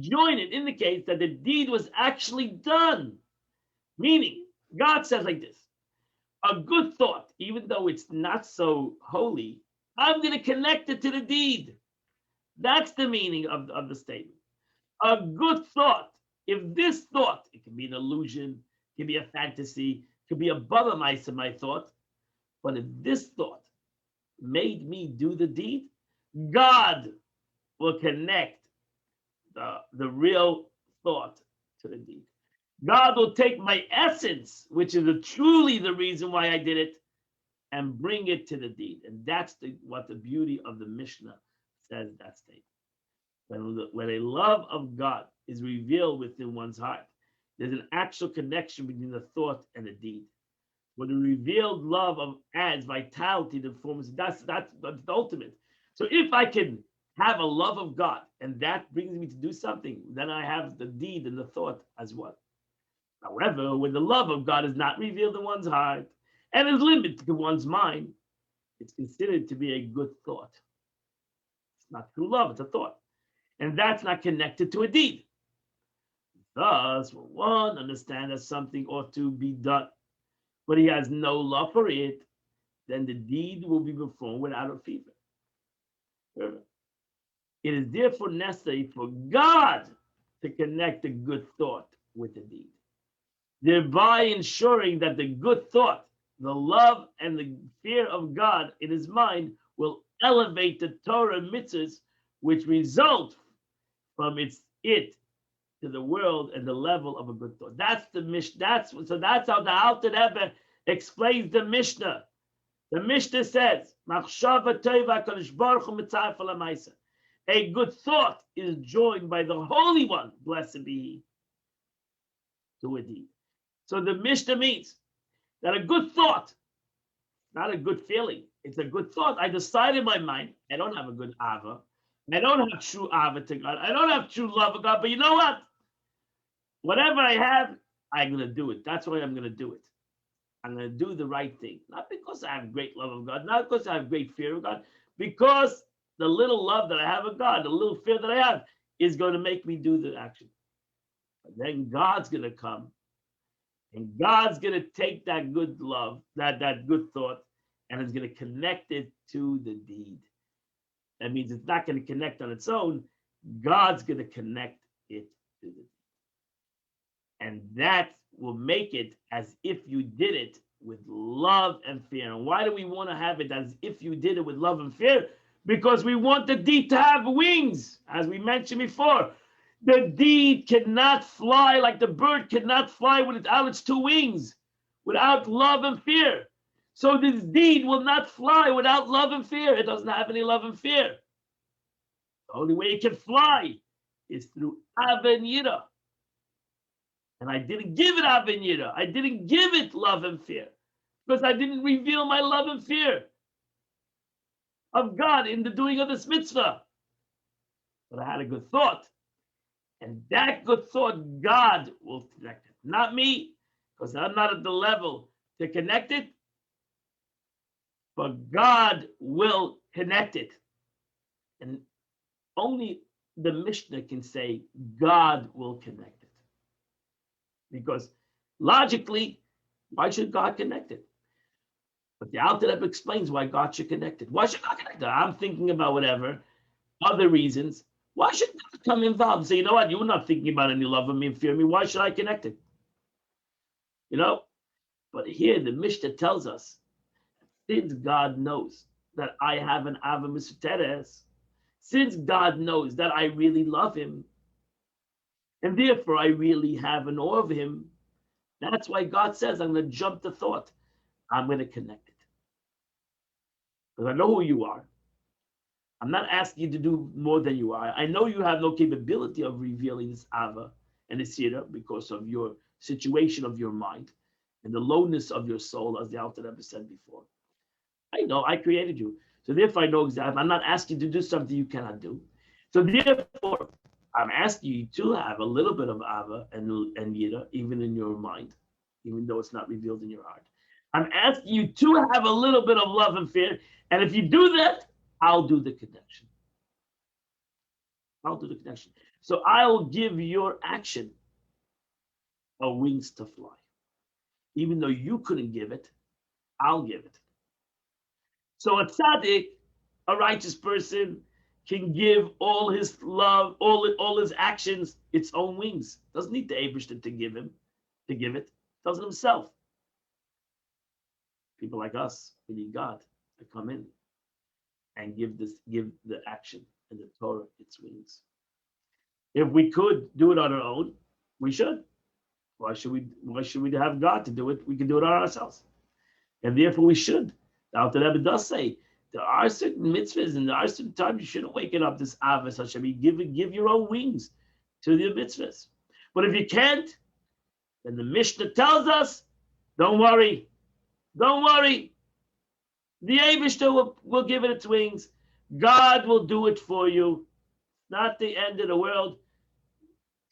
Join it indicates that the deed was actually done. Meaning, God says like this, a good thought, even though it's not so holy, I'm going to connect it to the deed. That's the meaning of the statement. A good thought. If this thought, it can be an illusion, it can be a fantasy, it can be a bother-mice in my thought, but if this thought made me do the deed, God will connect the real thought to the deed. God will take my essence, which is truly the reason why I did it, and bring it to the deed. And that's what the beauty of the Mishnah says that statement. When a love of God is revealed within one's heart, there's an actual connection between the thought and the deed. When the revealed love adds vitality to the performance, that's the ultimate. So if I can have a love of God and that brings me to do something, then I have the deed and the thought as well. However, when the love of God is not revealed in one's heart and is limited to one's mind, it's considered to be a good thought. It's not true love, it's a thought. And that's not connected to a deed. Thus, when one understands that something ought to be done, but he has no love for it, then the deed will be performed without a fever. It is therefore necessary for God to connect the good thought with the deed, thereby ensuring that the good thought, the love and the fear of God in his mind will elevate the Torah mitzvahs which result from it to the world and the level of a good thought. That's the Mishnah. That's how the Alter Rebbe explains the Mishnah. The Mishnah says, "Machshava tova kadosh baruch hu mitzaref lamaisa." A good thought is joined by the Holy One, blessed be He, to a deed. So the Mishnah means that a good thought, not a good feeling, it's a good thought. I decide in my mind, I don't have a good ava. I don't have true ava to God. I don't have true love of God. But you know what? Whatever I have, I'm going to do it. That's why I'm going to do it. I'm going to do the right thing. Not because I have great love of God, not because I have great fear of God, because the little love that I have of God, the little fear that I have, is going to make me do the action. But then God's going to come, and God's going to take that good love, that good thought, and is going to connect it to the deed. That means it's not going to connect on its own. God's going to connect it to the deed. And that will make it as if you did it with love and fear. And why do we want to have it as if you did it with love and fear? Because we want the deed to have wings, as we mentioned before. The deed cannot fly like the bird cannot fly without its two wings, without love and fear. So this deed will not fly without love and fear. It doesn't have any love and fear. The only way it can fly is through Ava and Yira. And I didn't give it Ava and Yira. I didn't give it love and fear because I didn't reveal my love and fear of God in the doing of this mitzvah. But I had a good thought. And that good thought, God will connect it. Not me, because I'm not at the level to connect it. But God will connect it. And only the Mishnah can say God will connect it. Because logically, why should God connect it? But the Alter Rebbe explains why God should connect it. Why should God connect it? I'm thinking about whatever, other reasons. Why should God come involved and say, you know what, you're not thinking about any love of me and fear of me. Why should I connect it? You know? But here the Mishnah tells us, since God knows that I have an Ava Mitzvah, since God knows that I really love him, and therefore I really have an awe of him, that's why God says, I'm going to jump the thought. I'm going to connect it. Because I know who you are. I'm not asking you to do more than you are. I know you have no capability of revealing this Ava and this Yira because of your situation of your mind and the lowness of your soul, as the Alter Rebbe said before. I know I created you. So therefore I know exactly. I'm not asking you to do something you cannot do. So therefore, I'm asking you to have a little bit of Ava and Yira, even in your mind, even though it's not revealed in your heart. I'm asking you to have a little bit of love and fear. And if you do that, I'll do the connection. I'll do the connection. So I'll give your action a wings to fly. Even though you couldn't give it, I'll give it. So a tzaddik, a righteous person, can give all his love, all his actions, its own wings. Doesn't need the Eibishter to give it. Does it himself. People like us, we need God to come in and give the action and the Torah its wings. If we could do it on our own, we should. Why should we have God to do it? We can do it on ourselves. And therefore we should. The Alter Rebbe does say there are certain mitzvahs and there are certain times you shouldn't waken up this Avos Hashem. Give your own wings to the mitzvahs. But if you can't, then the Mishnah tells us, don't worry. Don't worry. The Eibishter will give it its wings. God will do it for you. Not the end of the world.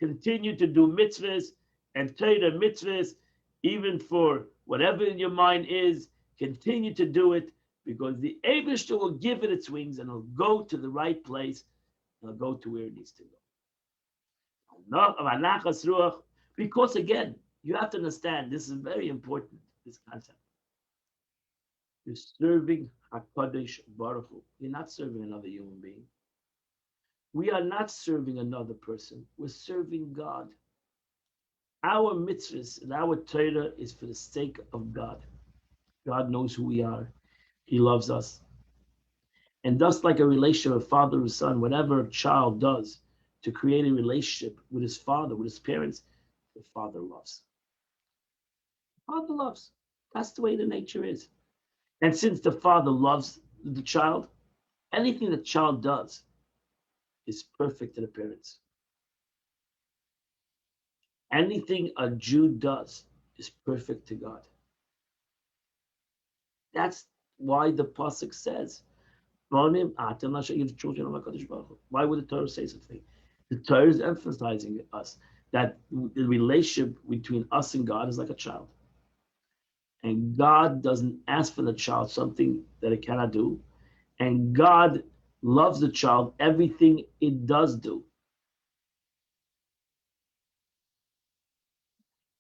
Continue to do mitzvahs and Torah mitzvahs, even for whatever in your mind is. Continue to do it because the Eibishter will give it its wings and it'll go to the right place and it'll go to where it needs to go. Because again, you have to understand, this is very important, this concept. You're serving HaKadosh Baruch Hu. You're not serving another human being. We are not serving another person. We're serving God. Our mitzvahs and our Torah is for the sake of God. God knows who we are. He loves us. And just like a relation of father and son, whatever a child does to create a relationship with his father, with his parents. The father loves. Father loves. That's the way the nature is. And since the father loves the child, anything the child does is perfect to the parents. Anything a Jew does is perfect to God. That's why the pasuk says, "Bonim atem la'shayim children of HaKadosh Baruch Hu." Why would the Torah say such a thing? The Torah is emphasizing us that the relationship between us and God is like a child. And God doesn't ask for the child something that it cannot do. And God loves the child, everything it does do.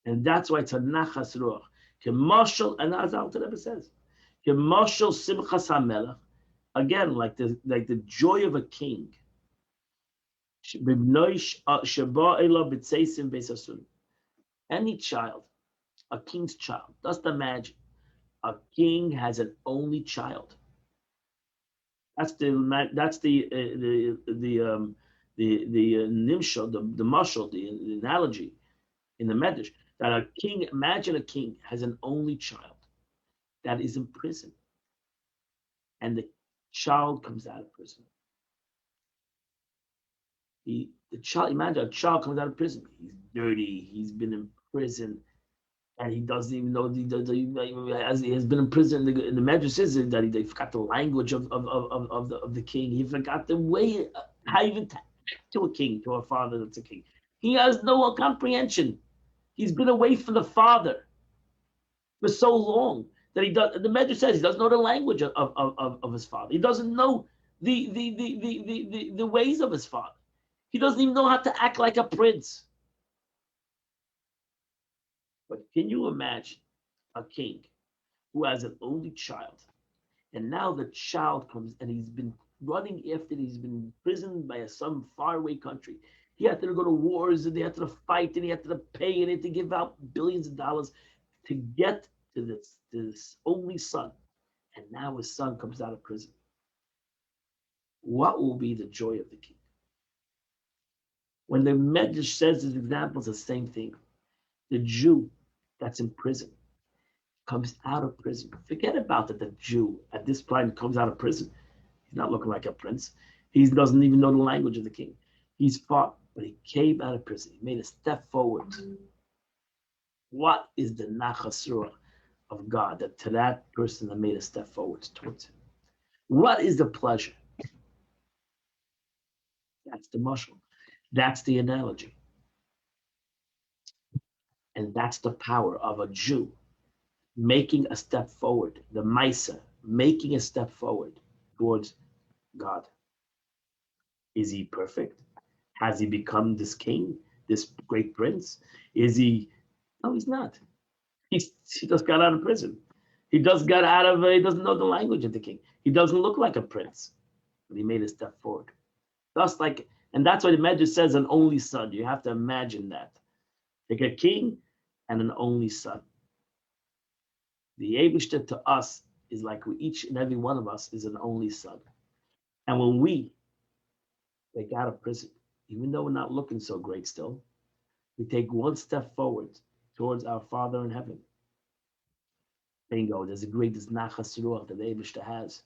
And that's why it's a nachas ruach. Kemashal, and as Alter Rebbe says, Kemashal simchas hamelech. Again, like the joy of a king. Any child, a king's child, just imagine a king has an only child. That's the nimshal, the mashal, the analogy in the Medrash, that a king, imagine a king has an only child that is in prison, and the child comes out of prison. The child, imagine a child comes out of prison. He's dirty. He's been in prison, and he doesn't even know. He has been in prison. The Medrash says that they forgot the language of the king. He forgot the way how even to a king, to a father that's a king. He has no comprehension. He's been away from the father for so long that he does. The Medrash says he doesn't know the language of his father. He doesn't know the ways of his father. He doesn't even know how to act like a prince. But can you imagine a king who has an only child, and now the child comes and he's been running after, he's been imprisoned by some faraway country. He had to go to wars, and they had to fight, and he had to pay, and he had to give out billions of dollars to get to this only son. And now his son comes out of prison. What will be the joy of the king? When the Medrash says this example, it's the same thing. The Jew that's in prison comes out of prison. Forget about it. The Jew at this point comes out of prison. He's not looking like a prince. He doesn't even know the language of the king. He's fought, but he came out of prison. He made a step forward. What is the nachas ruach of God that to that person that made a step forward towards him? What is the pleasure? That's the mashal. That's the analogy. And that's the power of a Jew making a step forward, the Maisa, making a step forward towards God. Is he perfect? Has he become this king, this great prince? Is he? No, he's not. He just got out of prison. He just got out of, he doesn't know the language of the king. He doesn't look like a prince, but he made a step forward. Just like, and that's why the Medrash says an only son. You have to imagine that. Like a king and an only son. The Eibishter to us is like each and every one of us is an only son. And when we get out of prison, even though we're not looking so great still, we take one step forward towards our Father in heaven. Bingo, there's a great nachas ruach that the Eibishter has,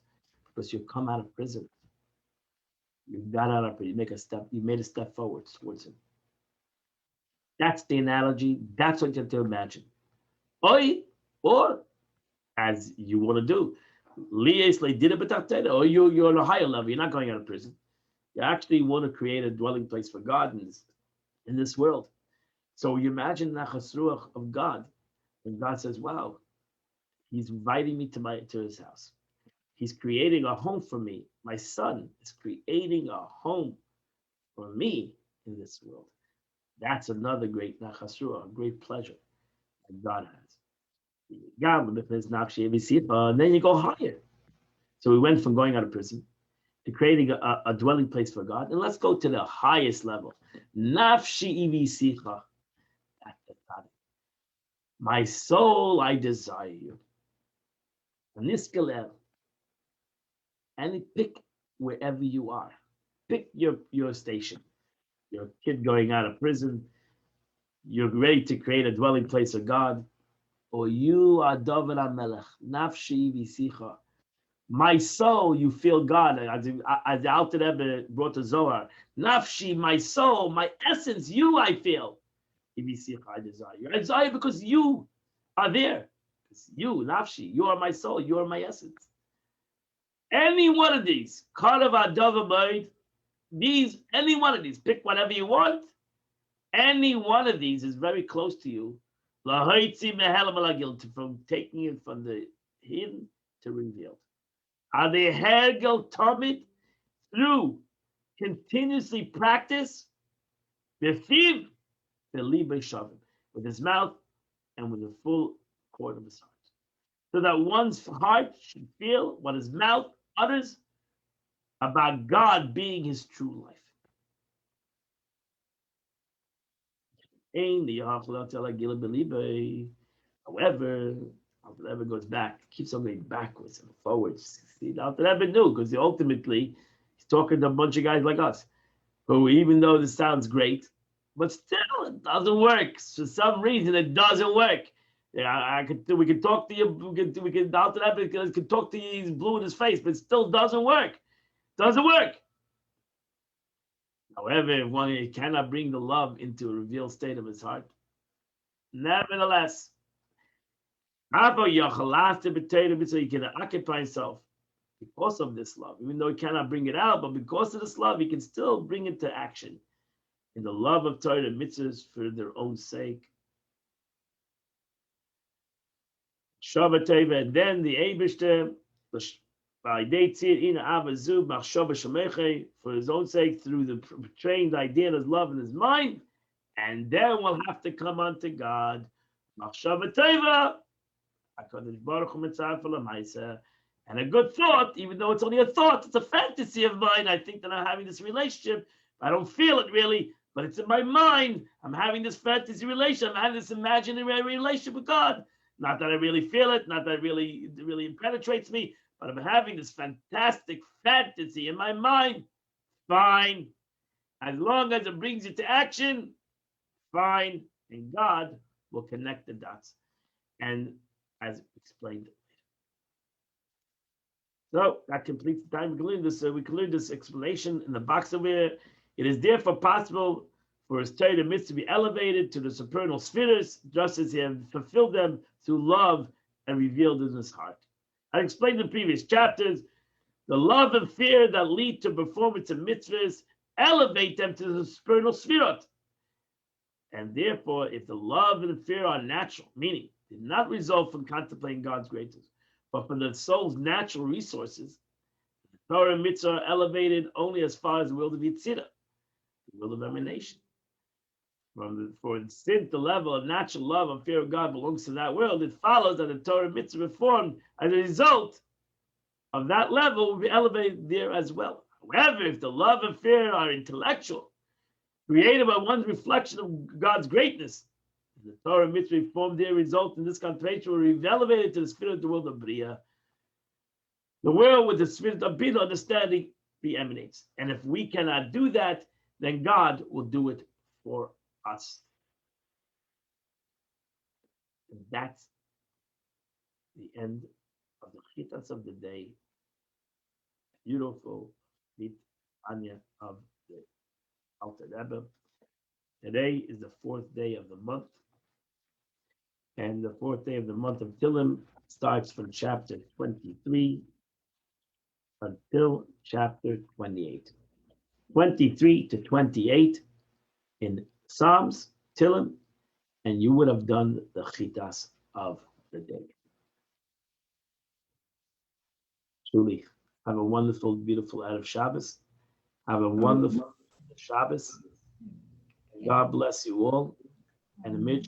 because you've come out of prison. You got out of prison, you made a step forward towards him. That's the analogy. That's what you have to imagine. Or as you want to do, or you're on a higher level. You're not going out of prison. You actually want to create a dwelling place for God in this world. So you imagine nachas ruach of God, when God says, "Wow, He's inviting me to His house. He's creating a home for me. My son is creating a home for me in this world." That's another great nachas ruach, a great pleasure that God has. And then you go higher. So we went from going out of prison to creating a dwelling place for God. And let's go to the highest level. Nafshi ivisicha. My soul, I desire you. Niskalel. And pick wherever you are. Pick your station. You're a kid going out of prison. You're ready to create a dwelling place of God. Or you are David HaMelech, Nafshi V'sicha. My soul, you feel God. As the Alter Rebbe brought the Zohar. Nafshi, my soul, my essence, you I feel. V'sicha, I desire you. I desire because you are there. It's you, Nafshi, you are my soul, you are my essence. Any one of these, Karav Adavabayt, any one of these, pick whatever you want. Any one of these is very close to you. From taking it from the hidden to revealed. Are they hergel tomit through continuously practice? Befiv with his mouth and with the full cord of his heart. So that one's heart should feel what his mouth utters about God being his true life. However, Alter Rebbe goes back, keeps on going backwards and forwards. See, Alter Rebbe knew, because ultimately he's talking to a bunch of guys like us, who, even though this sounds great, but still it doesn't work. For some reason, it doesn't work. Yeah, we could talk to you. We could Alter Rebbe could talk to you. He's blue in his face, but it still doesn't work. Doesn't work. However, if one cannot bring the love into a revealed state of his heart, nevertheless, he can occupy himself because of this love. Even though he cannot bring it out, but because of this love, he can still bring it to action in the love of Torah and mitzvahs for their own sake. And then the Eibishter, for his own sake, through the portraying the idea of his love in his mind, and then we'll have to come unto God. And a good thought, even though it's only a thought, it's a fantasy of mine. I think that I'm having this relationship. I don't feel it really, but it's in my mind. I'm having this fantasy relationship. I'm having this imaginary relationship with God. Not that I really feel it, not that it really penetrates me, but I'm having this fantastic fantasy in my mind. Fine. As long as it brings you to action, fine. And God will connect the dots. And as explained. So that completes the time. We conclude this explanation in the box over here. It is therefore possible for his Torah mitzvah to be elevated to the supernal spheres, just as he has fulfilled them through love and revealed in his heart. I explained in previous chapters, the love and fear that lead to performance of mitzvahs elevate them to the supernal spherot. And therefore, if the love and the fear are natural, meaning did not result from contemplating God's greatness, but from the soul's natural resources, the Torah and mitzvah are elevated only as far as the will of Yitzirah, the will of emanation. Since the level of natural love and fear of God belongs to that world, it follows that the Torah and mitzvah formed as a result of that level will be elevated there as well. However, if the love and fear are intellectual, created by one's reflection of God's greatness, the Torah and mitzvah formed their result in this contemplation will be elevated to the spirit of the world of Bria. The world with the spirit of Bina understanding preemanates. And if we cannot do that, then God will do it for us. And that's the end of the chitas of the day. Beautiful Anya of the Alter Rebbe. Today is the fourth day of the month. And the fourth day of the month of Tilim starts from chapter 23 until chapter 28. 23 to 28 in Psalms, Tilim, and you would have done the chitas of the day. Truly, have a wonderful, beautiful Erev Shabbos. Have a wonderful Shabbos. God bless you all. And we'll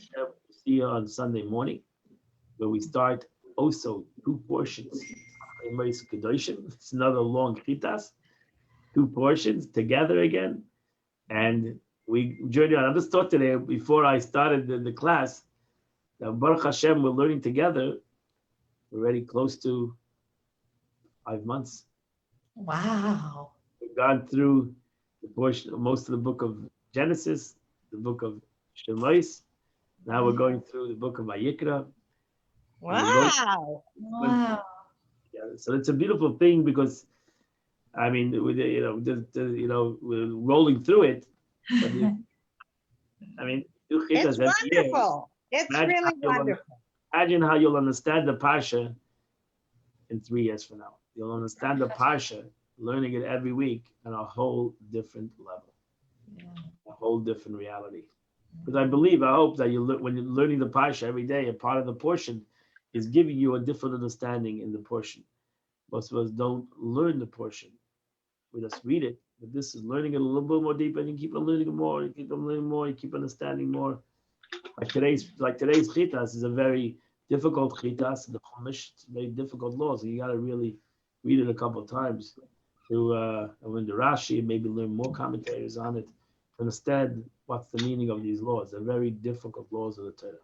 see you on Sunday morning, where we start also 2 portions. It's another long chitas, 2 portions together again. And we journey on. I just thought today, before I started the class, that Baruch Hashem, we're learning together already close to 5 months. Wow. We've gone through the portion, most of the book of Genesis, the book of Shemais. Now we're going through the book of Vayikra. Wow. Wow. Yeah, so it's a beautiful thing because, I mean, we're rolling through it. But I mean, do It's chitas every year. wonderful. It's Imagine really how you'll wonderful. Imagine how you'll understand the parsha in 3 years from now. You'll understand the parsha, learning it every week on a whole different level, a whole different reality. Because I hope that when you're learning the parsha every day, a part of the portion is giving you a different understanding in the portion. Most of us don't learn the portion. We just read it, but this is learning it a little bit more deeper, and you keep on learning more, you keep on learning more, you keep understanding more. Like today's chitas is a very difficult chitas. The Chumash, it's a very difficult law, so you got to really read it a couple of times to learn the Rashi, maybe learn more commentaries on it, to understand what's the meaning of these laws. They're very difficult laws of the Torah.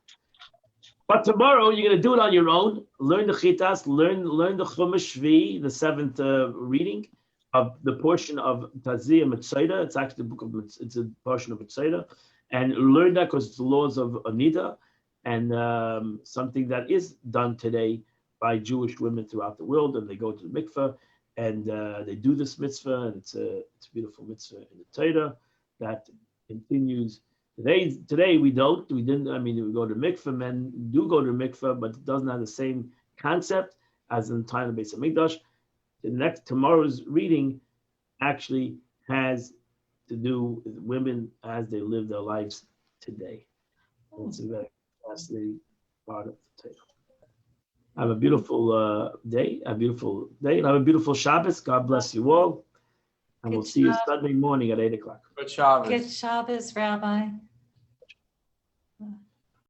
But tomorrow you're going to do it on your own. Learn the chitas, learn the Chumash Shvi, the 7th reading of the portion of Tazia Mitzayda. It's actually the book of it's a portion of Mitzayda, and learn that because it's the laws of Anita, and something that is done today by Jewish women throughout the world, and they go to the mikveh and they do this mitzvah, and it's a beautiful mitzvah in the Torah that continues. Today we didn't. I mean, we go to mikveh. Men do go to mikveh, but it doesn't have the same concept as in the time of Beis Hamikdash. Tomorrow's reading actually has to do with women as they live their lives today. It's a very fascinating part of the Torah. Have a beautiful day, and have a beautiful Shabbos. God bless you all. And we'll see you Sunday morning at 8 o'clock. Good Shabbos. Good Shabbos, Rabbi.